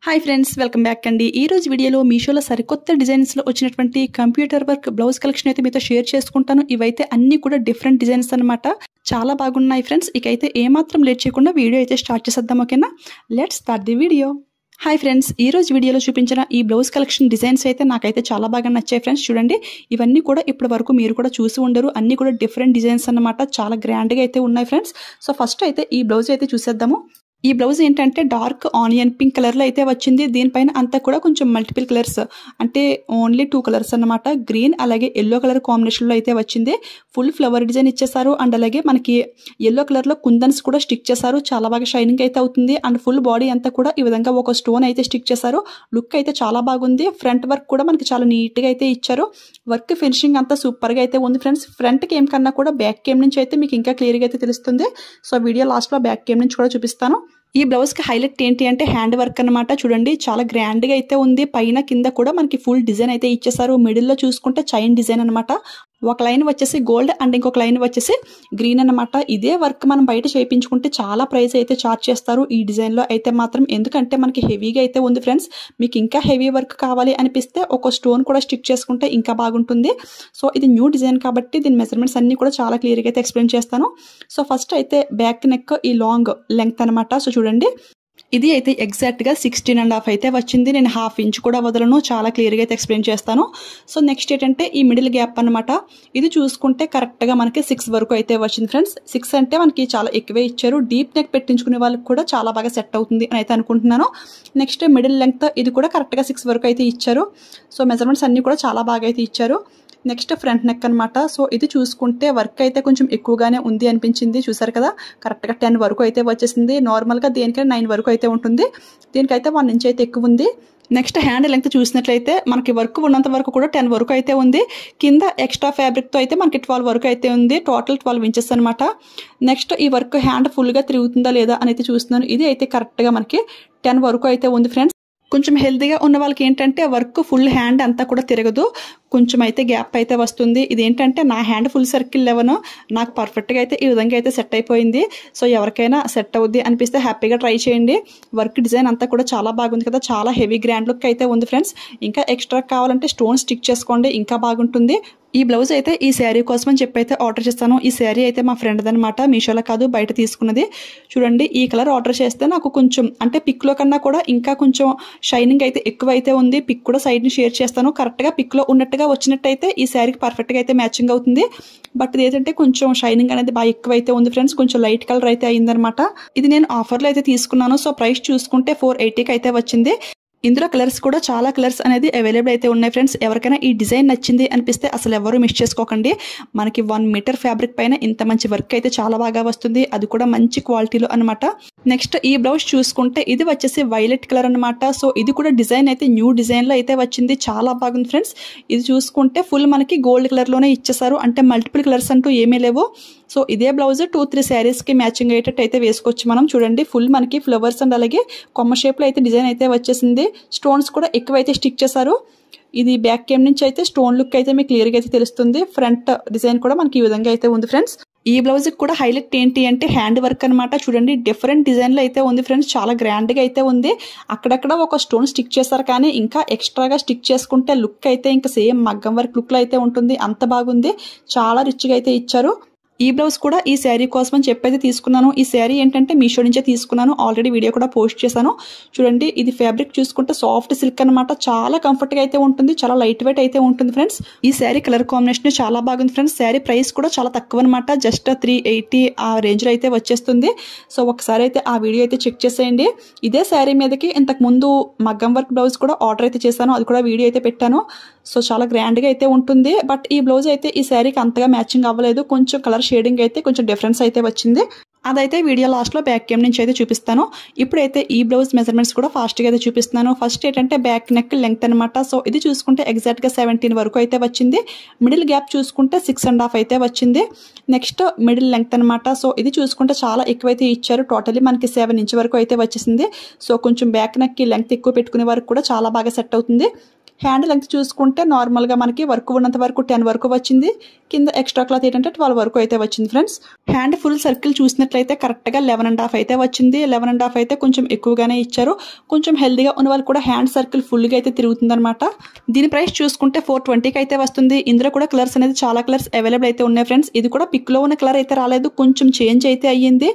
Hi friends, welcome back అండి. ఈ రోజు వీడియోలో మీషోలో సరికొత్త డిజైన్స్లో వచ్చినటువంటి కంప్యూటర్ వర్క్ బ్లౌజ్ కలెక్షన్ అయితే మీతో షేర్ చేసుకుంటాను. ఇవైతే అన్ని కూడా డిఫరెంట్ డిజైన్స్ అనమాట. చాలా బాగున్నాయి ఫ్రెండ్స్. ఇకైతే ఏమాత్రం లేట్ చేయకుండా వీడియో అయితే స్టార్ట్ చేసేద్దాం. ఓకేనా, let's start the video. Hi friends, ఈ రోజు వీడియోలో చూపించిన ఈ బ్లౌజ్ కలెక్షన్ డిజైన్స్ అయితే నాకైతే చాలా బాగా నచ్చాయి ఫ్రెండ్స్. చూడండి, ఇవన్నీ కూడా ఇప్పటి వరకు మీరు కూడా చూసి ఉండరు. అన్ని కూడా డిఫరెంట్ డిజైన్స్ అన్నమాట. చాలా గ్రాండ్గా అయితే ఉన్నాయి ఫ్రెండ్స్. సో ఫస్ట్ అయితే ఈ బ్లౌజ్ అయితే చూసేద్దాము. ఈ బ్లౌజ్ ఏంటంటే డార్క్ ఆనియన్ పింక్ కలర్లో అయితే వచ్చింది. దీనిపైన అంతా కూడా కొంచెం మల్టిపుల్ కలర్స్, అంటే ఓన్లీ 2 కలర్స్ అన్నమాట. గ్రీన్ అలాగే ఎల్లో కలర్ కాంబినేషన్లో అయితే వచ్చింది. ఫుల్ ఫ్లవర్ డిజైన్ ఇచ్చేసారు. అండ్ అలాగే మనకి ఎల్లో కలర్లో కుందన్స్ కూడా స్టిక్ చేశారు. చాలా బాగా షైనింగ్ అయితే అవుతుంది. అండ్ ఫుల్ బాడీ అంతా కూడా ఈ విధంగా ఒక స్టోన్ అయితే స్టిక్ చేశారు. లుక్ అయితే చాలా బాగుంది. ఫ్రంట్ వర్క్ కూడా మనకి చాలా నీట్గా అయితే ఇచ్చారు. వర్క్ ఫినిషింగ్ అంతా సూపర్గా అయితే ఉంది ఫ్రెండ్స్. ఫ్రంట్ కేమ్ కన్నా కూడా బ్యాక్ కేమ్ నుంచి అయితే మీకు ఇంకా క్లియర్గా అయితే తెలుస్తుంది. సో వీడియో లాస్ట్లో బ్యాక్ కేమ్ నుంచి కూడా చూపిస్తాను. ఈ బ్లౌజ్కి హైలైట్ ఏంటి అంటే హ్యాండ్ వర్క్ అనమాట. చూడండి, చాలా గ్రాండ్గా అయితే ఉంది. పైన కింద కూడా మనకి ఫుల్ డిజైన్ అయితే ఇచ్చేసారు. మిడిల్లో చూసుకుంటే చైన్ డిజైన్ అనమాట. ఒక లైన్ వచ్చేసి గోల్డ్ అండ్ ఇంకొక లైన్ వచ్చేసి గ్రీన్ అనమాట. ఇదే వర్క్ మనం బయట చేయించుకుంటే చాలా ప్రైస్ అయితే చార్జ్ చేస్తారు ఈ డిజైన్లో అయితే మాత్రం. ఎందుకంటే మనకి హెవీగా అయితే ఉంది ఫ్రెండ్స్. మీకు ఇంకా హెవీ వర్క్ కావాలి అనిపిస్తే ఒక స్టోన్ కూడా స్టిక్ చేసుకుంటే ఇంకా బాగుంటుంది. సో ఇది న్యూ డిజైన్ కాబట్టి దీని మెజర్మెంట్స్ అన్ని కూడా చాలా క్లియర్గా అయితే ఎక్స్ప్లెయిన్ చేస్తాను. సో ఫస్ట్ అయితే బ్యాక్ నెక్ ఈ లాంగ్ లెంగ్త్ అనమాట. సో చూడండి, ఇది అయితే ఎగ్జాక్ట్గా 16.5 అయితే వచ్చింది. నేను ½ ఇంచ్ కూడా వదలను. చాలా క్లియర్గా అయితే ఎక్స్ప్లెయిన్ చేస్తాను. సో నెక్స్ట్ ఏంటంటే ఈ మిడిల్ గ్యాప్ అనమాట. ఇది చూసుకుంటే కరెక్ట్గా మనకి 6 వరకు అయితే వచ్చింది ఫ్రెండ్స్. 6 అంటే మనకి చాలా ఎక్కువే ఇచ్చారు. డీప్ నెక్ పెట్టించుకునే వాళ్ళకి కూడా చాలా బాగా సెట్ అవుతుంది అని అయితే అనుకుంటున్నాను. నెక్స్ట్ మిడిల్ లెంగ్త్ ఇది కూడా కరెక్ట్గా 6 వరకు అయితే ఇచ్చారు. సో మెజర్మెంట్స్ అన్ని కూడా చాలా బాగా అయితే ఇచ్చారు. నెక్స్ట్ ఫ్రంట్ నెక్ అనమాట. సో ఇది చూసుకుంటే వర్క్ అయితే కొంచెం ఎక్కువగానే ఉంది అనిపించింది. చూసారు కదా, కరెక్ట్గా 10 వరకు అయితే వచ్చేసింది. నార్మల్గా దేనికైనా 9 వరకు అయితే ఉంటుంది. దీనికైతే 1 ఇంచ్ అయితే ఎక్కువ ఉంది. నెక్స్ట్ హ్యాండ్ లెంగ్త్ చూసినట్లయితే మనకి వర్క్ ఉన్నంత వరకు కూడా 10 వరకు అయితే ఉంది. కింద ఎక్స్ట్రా ఫ్యాబ్రిక్తో అయితే మనకి 12 వరకు అయితే ఉంది. టోటల్ 12 ఇంచెస్ అనమాట. నెక్స్ట్ ఈ వర్క్ హ్యాండ్ ఫుల్గా తిరుగుతుందా లేదా అని అయితే చూస్తున్నాను. ఇది అయితే కరెక్ట్గా మనకి 10 వరకు అయితే ఉంది ఫ్రెండ్స్. కొంచెం హెల్తీగా ఉన్న వాళ్ళకి ఏంటంటే వర్క్ ఫుల్ హ్యాండ్ అంతా కూడా తిరగదు, కొంచెం అయితే గ్యాప్ అయితే వస్తుంది. ఇదేంటంటే నా హ్యాండ్ ఫుల్ సర్కిల్ 11, నాకు పర్ఫెక్ట్గా అయితే ఈ విధంగా అయితే సెట్ అయిపోయింది. సో ఎవరికైనా సెట్ అవుద్ది అనిపిస్తే హ్యాపీగా ట్రై చేయండి. వర్క్ డిజైన్ అంతా కూడా చాలా బాగుంది కదా, చాలా హెవీ గ్రాండ్ లుక్ అయితే ఉంది ఫ్రెండ్స్. ఇంకా ఎక్స్ట్రా కావాలంటే స్టోన్ స్టిక్ చేసుకోండి, ఇంకా బాగుంటుంది. ఈ బ్లౌజ్ అయితే ఈ శారీ కోసం అని చెప్పి అయితే ఆర్డర్ చేస్తాను. ఈ శారీ అయితే మా ఫ్రెండ్ అనమాట, మీషోలో కాదు బయట తీసుకున్నది. చూడండి, ఈ కలర్ ఆర్డర్ చేస్తే నాకు కొంచెం అంటే పిక్లో కన్నా కూడా ఇంకా కొంచెం షైనింగ్ అయితే ఎక్కువ అయితే ఉంది. పిక్ కూడా సైడ్ని షేర్ చేస్తాను. కరెక్ట్గా పిక్లో ఉన్నట్టుగా వచ్చినట్టయితే ఈ శారీకి పర్ఫెక్ట్గా అయితే మ్యాచింగ్ అవుతుంది. బట్ ఇది ఏంటంటే కొంచెం షైనింగ్ అనేది బాగా ఎక్కువ అయితే ఉంది ఫ్రెండ్స్. కొంచెం లైట్ కలర్ అయితే అయిందనమాట. ఇది నేను ఆఫర్లో అయితే తీసుకున్నాను. సో ప్రైస్ చూసుకుంటే 480కి అయితే వచ్చింది. ఇందులో కలర్స్ కూడా చాలా కలర్స్ అనేది అవైలబుల్ అయితే ఉన్నాయి ఫ్రెండ్స్. ఎవరికైనా ఈ డిజైన్ నచ్చింది అనిపిస్తే అసలు ఎవరు మిస్ చేసుకోకండి. మనకి 1 మీటర్ ఫ్యాబ్రిక్ పైన ఇంత మంచి వర్క్ అయితే చాలా బాగా వస్తుంది, అది కూడా మంచి క్వాలిటీలో అనమాట. నెక్స్ట్ ఈ బ్లౌజ్ చూసుకుంటే ఇది వచ్చేసి వైలెట్ కలర్ అనమాట. సో ఇది కూడా డిజైన్ అయితే న్యూ డిజైన్లో అయితే వచ్చింది, చాలా బాగుంది ఫ్రెండ్స్. ఇది చూసుకుంటే ఫుల్ మనకి గోల్డ్ కలర్లోనే ఇచ్చేసారు, అంటే మల్టిపుల్ కలర్స్ అంటూ ఏమీ లేవు. సో ఇదే బ్లౌజ్ 2-3 శారీస్కి మ్యాచింగ్ అయ్యేటట్టు అయితే వేసుకోవచ్చు మనం. చూడండి, ఫుల్ మనకి ఫ్లవర్స్ అండ్ అలాగే కొమ్మ షేప్లో అయితే డిజైన్ అయితే వచ్చేసింది. స్టోన్స్ కూడా ఎక్కువైతే స్టిక్ చేశారు. ఇది బ్యాక్ కేమ్ నుంచి అయితే స్టోన్ లుక్ అయితే మీకు క్లియర్గా అయితే తెలుస్తుంది. ఫ్రంట్ డిజైన్ కూడా మనకి ఈ విధంగా అయితే ఉంది ఫ్రెండ్స్. ఈ బ్లౌజ్కి కూడా హైలైట్ ఏంటి అంటే హ్యాండ్ వర్క్ అనమాట. చూడండి, డిఫరెంట్ డిజైన్లో అయితే ఉంది ఫ్రెండ్స్. చాలా గ్రాండ్గా అయితే ఉంది. అక్కడక్కడ ఒక స్టోన్ స్టిక్ చేస్తారు, కానీ ఇంకా ఎక్స్ట్రాగా స్టిక్ చేసుకుంటే లుక్ అయితే ఇంకా సేమ్ మగ్గం వర్క్ లుక్లో అయితే ఉంటుంది. అంత బాగుంది, చాలా రిచ్గా అయితే ఇచ్చారు. ఈ బ్లౌజ్ కూడా ఈ శారీ కోసం అని చెప్పైతే తీసుకున్నాను. ఈ శారీ ఏంటంటే మీషో నుంచే తీసుకున్నాను. ఆల్రెడీ వీడియో కూడా పోస్ట్ చేశాను. చూడండి, ఇది ఫ్యాబ్రిక్ చూసుకుంటే సాఫ్ట్ సిల్క్ అనమాట. చాలా కంఫర్ట్గా అయితే ఉంటుంది, చాలా లైట్ వెయిట్ అయితే ఉంటుంది ఫ్రెండ్స్. ఈ శారీ కలర్ కాంబినేషన్ చాలా బాగుంది ఫ్రెండ్స్. శారీ ప్రైస్ కూడా చాలా తక్కువ అనమాట, జస్ట్ 380 ఆ రేంజ్లో అయితే వచ్చేస్తుంది. సో ఒకసారి అయితే ఆ వీడియో అయితే చెక్ చేసేయండి. ఇదే శారీ మీదకి ఇంతకు ముందు మగ్గం వర్క్ బ్లౌజ్ కూడా ఆర్డర్ అయితే చేశాను, అది కూడా వీడియో అయితే పెట్టాను. సో చాలా గ్రాండ్గా అయితే ఉంటుంది. బట్ ఈ బ్లౌజ్ అయితే ఈ శారీకి అంతగా మ్యాచింగ్ అవ్వలేదు. కొంచెం కలర్ షేడింగ్ అయితే కొంచెం డిఫరెన్స్ అయితే వచ్చింది. అదైతే వీడియో లాస్ట్లో బ్యాక్ కేమ్ నుంచి అయితే చూపిస్తాను. ఇప్పుడైతే ఈ బ్లౌజ్ మెజర్మెంట్స్ కూడా ఫాస్ట్గా అయితే చూపిస్తున్నాను. ఫస్ట్ ఏంటంటే బ్యాక్ నెక్ లెంగ్త్ అనమాట. సో ఇది చూసుకుంటే ఎగ్జాక్ట్గా 17 వరకు అయితే వచ్చింది. మిడిల్ గ్యాప్ చూసుకుంటే 6.5 అయితే వచ్చింది. నెక్స్ట్ మిడిల్ లెంగ్త్ అనమాట. సో ఇది చూసుకుంటే చాలా ఎక్కువైతే ఇచ్చారు. టోటలీ మనకి 7 ఇంచ్ వరకు అయితే వచ్చేసింది. సో కొంచెం బ్యాక్ నెక్కి లెంగ్త్ ఎక్కువ పెట్టుకునే వరకు కూడా చాలా బాగా సెట్ అవుతుంది. హ్యాండ్ లెంగ్త్ చూసుకుంటే నార్మల్గా మనకి వర్క్ ఉన్నంత వరకు 10 వరకు వచ్చింది. కింద ఎక్స్ట్రా క్లాత్ ఏంటంటే 12 వరకు అయితే వచ్చింది ఫ్రెండ్స్. హ్యాండ్ ఫుల్ సర్కిల్ చూసినట్లయితే కరెక్ట్గా 11.5 అయితే వచ్చింది. 11.5 అయితే కొంచెం ఎక్కువగానే ఇచ్చారు. కొంచెం హెల్దీగా ఉన్న వాళ్ళు కూడా హ్యాండ్ సర్కిల్ ఫుల్గా అయితే తిరుగుతుంది అనమాట. దీని ప్రైస్ చూసుకుంటే 420కి అయితే వస్తుంది. ఇందులో కూడా కలర్స్ అనేది చాలా కలర్స్ అవైలబుల్ అయితే ఉన్నాయి ఫ్రెండ్స్. ఇది కూడా పిక్లో ఉన్న కలర్ అయితే రాలేదు, కొంచెం చేంజ్ అయితే అయ్యింది.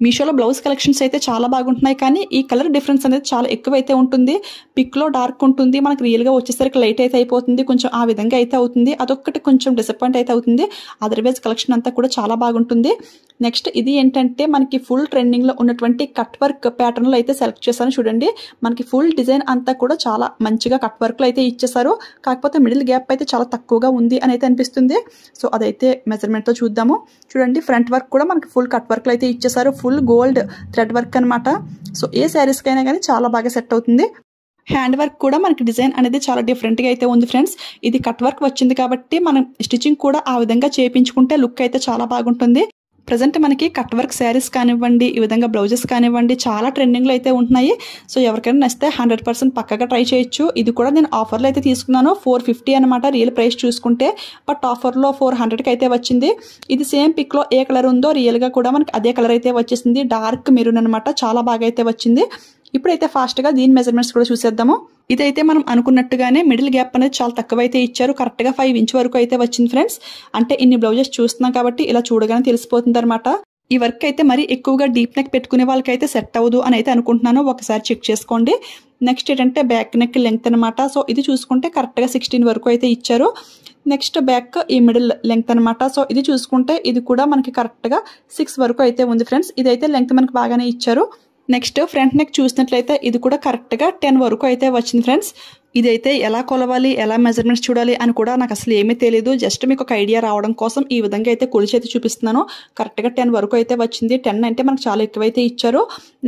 మీషోలో బ్లౌజ్ కలెక్షన్స్ అయితే చాలా బాగుంటున్నాయి, కానీ ఈ కలర్ డిఫరెన్స్ అనేది చాలా ఎక్కువ అయితే ఉంటుంది. పిక్లో డార్క్ ఉంటుంది, మనకి రియల్గా వచ్చేసరికి లైట్ అయితే అయిపోతుంది, కొంచెం ఆ విధంగా అయితే అవుతుంది. అదొక్కటి కొంచెం డిసప్పాయింట్ అయితే అవుతుంది. అదర్వైజ్ కలెక్షన్ అంతా కూడా చాలా బాగుంటుంది. నెక్స్ట్ ఇది ఏంటంటే మనకి ఫుల్ ట్రెండింగ్లో ఉన్నటువంటి కట్ వర్క్ ప్యాటర్న్లో అయితే సెలెక్ట్ చేశాను. చూడండి, మనకి ఫుల్ డిజైన్ అంతా కూడా చాలా మంచిగా కట్ వర్క్లో అయితే ఇచ్చేసారు. కాకపోతే మిడిల్ గ్యాప్ అయితే చాలా తక్కువగా ఉంది అని అయితే అనిపిస్తుంది. సో అదైతే మెజర్మెంట్తో చూద్దాము. చూడండి, ఫ్రంట్ వర్క్ కూడా మనకి ఫుల్ కట్ వర్క్లో అయితే ఇచ్చేసారు. ఫుల్ గోల్డ్ థ్రెడ్ వర్క్ అనమాట. సో ఏ శారీస్కైనా కానీ చాలా బాగా సెట్ అవుతుంది. హ్యాండ్ వర్క్ కూడా మనకి డిజైన్ అనేది చాలా డిఫరెంట్గా అయితే ఉంది ఫ్రెండ్స్. ఇది కట్ వర్క్ వచ్చింది కాబట్టి మనం స్టిచ్చింగ్ కూడా ఆ విధంగా చేయించుకుంటే లుక్ అయితే చాలా బాగుంటుంది. ప్రజెంట్ మనకి కట్ వర్క్ శారీస్ కానివ్వండి, ఈ విధంగా బ్లౌజెస్ కానివ్వండి, చాలా ట్రెండింగ్లో అయితే ఉంటున్నాయి. సో ఎవరికైనా నచ్చితే 100% పక్కగా ట్రై చేయొచ్చు. ఇది కూడా నేను ఆఫర్లో అయితే తీసుకున్నాను. 450 అనమాట రియల్ ప్రైస్ చూసుకుంటే, బట్ ఆఫర్లో 400కి అయితే వచ్చింది. ఇది సేమ్ పిక్లో ఏ కలర్ ఉందో రియల్గా కూడా మనకి అదే కలర్ అయితే వచ్చేసింది. డార్క్ మెరూన్ అనమాట, చాలా బాగా అయితే వచ్చింది. ఇప్పుడైతే ఫాస్ట్గా దీని మెజర్మెంట్స్ కూడా చూసేద్దాము. ఇదైతే మనం అనుకున్నట్టుగానే మిడిల్ గ్యాప్ అనేది చాలా తక్కువ అయితే ఇచ్చారు. కరెక్ట్గా 5 ఇంచ్ వరకు అయితే వచ్చింది ఫ్రెండ్స్. అంటే ఇన్ని బ్లౌజెస్ చూస్తున్నాం కాబట్టి ఇలా చూడగానే తెలిసిపోతుంది అనమాట. ఈ వర్క్ అయితే మరి ఎక్కువగా డీప్ నెక్ పెట్టుకునే వాళ్ళకైతే సెట్ అవ్వదు అని అయితే అనుకుంటున్నాను. ఒకసారి చెక్ చేసుకోండి. నెక్స్ట్ ఏంటంటే బ్యాక్ నెక్ లెంగ్త్ అనమాట. సో ఇది చూసుకుంటే కరెక్ట్గా 16 వరకు అయితే ఇచ్చారు. నెక్స్ట్ బ్యాక్ ఈ మిడిల్ లెంగ్త్ అనమాట. సో ఇది చూసుకుంటే ఇది కూడా మనకి కరెక్ట్గా 6 వరకు అయితే ఉంది ఫ్రెండ్స్. ఇదైతే లెంగ్త్ మనకి బాగానే ఇచ్చారు. నెక్స్ట్ ఫ్రంట్ నెక్ చూసినట్లయితే ఇది కూడా కరెక్ట్గా 10 వరకు అయితే వచ్చింది ఫ్రెండ్స్. ఇదైతే ఎలా కొలవాలి, ఎలా మెజర్మెంట్స్ చూడాలి అని కూడా నాకు అసలు ఏమీ తెలియదు. జస్ట్ మీకు ఒక ఐడియా రావడం కోసం ఈ విధంగా అయితే కొలిచి అయితే చూపిస్తున్నాను. కరెక్ట్గా 10 వరకు అయితే వచ్చింది. 10 అంటే మనకు చాలా ఎక్కువైతే ఇచ్చారు.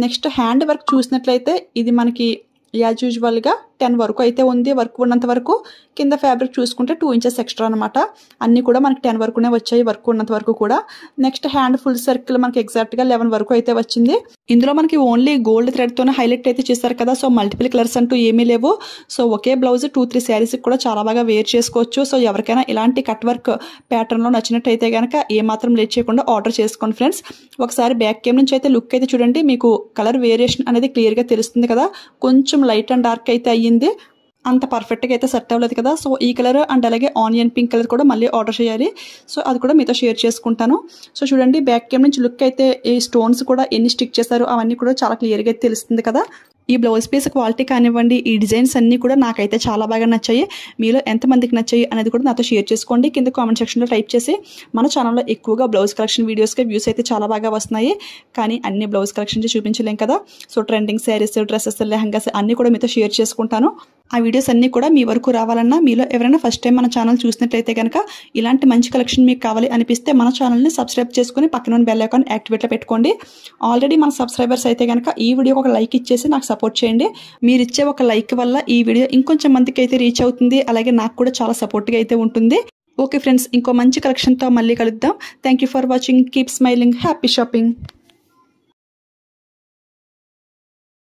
నెక్స్ట్ హ్యాండ్ వర్క్ చూసినట్లయితే ఇది మనకి యాజ్ యూజువల్గా 10 వరకు అయితే ఉంది. వర్క్ ఉన్నంత వరకు. కింద ఫ్యాబ్రిక్ చూసుకుంటే 2 ఇంచెస్ ఎక్స్ట్రా అనమాట. అన్నీ కూడా మనకి 10 వరకునే వచ్చాయి వర్క్ ఉన్నంత వరకు కూడా. నెక్స్ట్ హ్యాండ్ ఫుల్ సర్కిల్ మనకి ఎగ్జాక్ట్గా 11 వరకు అయితే వచ్చింది. ఇందులో మనకి ఓన్లీ గోల్డ్ థ్రెడ్తోనే హైలైట్ అయితే చేశారు కదా. సో మల్టిపుల్ కలర్స్ అంటూ ఏమీ లేవు. సో ఒకే బ్లౌజ్ 2-3 శారీస్కి కూడా చాలా బాగా వేర్ చేసుకోవచ్చు. సో ఎవరికైనా ఇలాంటి కట్ వర్క్ ప్యాటర్న్లో నచ్చినట్టయితే కనుక ఏమాత్రం లేట్ చేయకుండా ఆర్డర్ చేసుకోండి ఫ్రెండ్స్. ఒకసారి బ్యాక్ కేమ్ నుంచి అయితే లుక్ అయితే చూడండి, మీకు కలర్ వేరియేషన్ అనేది క్లియర్గా తెలుస్తుంది కదా. కొంచెం లైట్ అండ్ డార్క్ అయితే అయ్యింది, అంత పర్ఫెక్ట్గా అయితే సెట్ అవ్వలేదు కదా. సో ఈ కలర్ అండ్ అలాగే ఆనియన్ పింక్ కలర్ కూడా మళ్ళీ ఆర్డర్ చేయాలి. సో అది కూడా మీతో షేర్ చేసుకుంటాను. సో చూడండి, బ్యాక్ కేమ్ నుంచి లుక్ అయితే ఈ స్టోన్స్ కూడా ఎన్ని స్టిక్ చేశారు అవన్నీ కూడా చాలా క్లియర్గా అయితే తెలుస్తుంది కదా. ఈ బ్లౌజ్ పీస్ క్వాలిటీ కానివ్వండి, ఈ డిజైన్స్ అన్నీ కూడా నాకైతే చాలా బాగా నచ్చాయి. మీలో ఎంతమందికి నచ్చాయి అనేది కూడా నాతో షేర్ చేసుకోండి. కింద కామెంట్ సెక్షన్లో టైప్ చేసి. మన ఛానల్లో ఎక్కువగా బ్లౌజ్ కలెక్షన్ వీడియోస్కి వ్యూస్ అయితే చాలా బాగా వస్తున్నాయి, కానీ అన్ని బ్లౌజ్ కలెక్షన్స్ చూపించలేం కదా. So trending saris, dresses, lehengas అన్నీ కూడా మీతో షేర్ చేసుకుంటాను. ఆ వీడియోస్ అన్నీ కూడా మీ వరకు రావాలన్నా, మీలో ఎవరైనా ఫస్ట్ టైం మన ఛానల్ చూసినట్లయితే కనుక ఇలాంటి మంచి కలెక్షన్ మీకు కావాలి అనిపిస్తే మన ఛానల్ని సబ్స్క్రైబ్ చేసుకుని పక్కన బెల్ ఐకాన్ యాక్టివేట్లో పెట్టుకోండి. ఆల్రెడీ మన సబ్స్క్రైబర్స్ అయితే కనుక ఈ వీడియోకి ఒక లైక్ ఇచ్చేసి నాకు సపోర్ట్ చేయండి. మీరు ఇచ్చే ఒక లైక్ వల్ల ఈ వీడియో ఇంకొంచెం మందికి అయితే రీచ్ అవుతుంది, అలాగే నాకు కూడా చాలా సపోర్ట్గా అయితే ఉంటుంది. ఓకే ఫ్రెండ్స్, ఇంకో మంచి కలెక్షన్తో మళ్ళీ కలుద్దాం. Thank you for watching. Keep smiling. Happy shopping.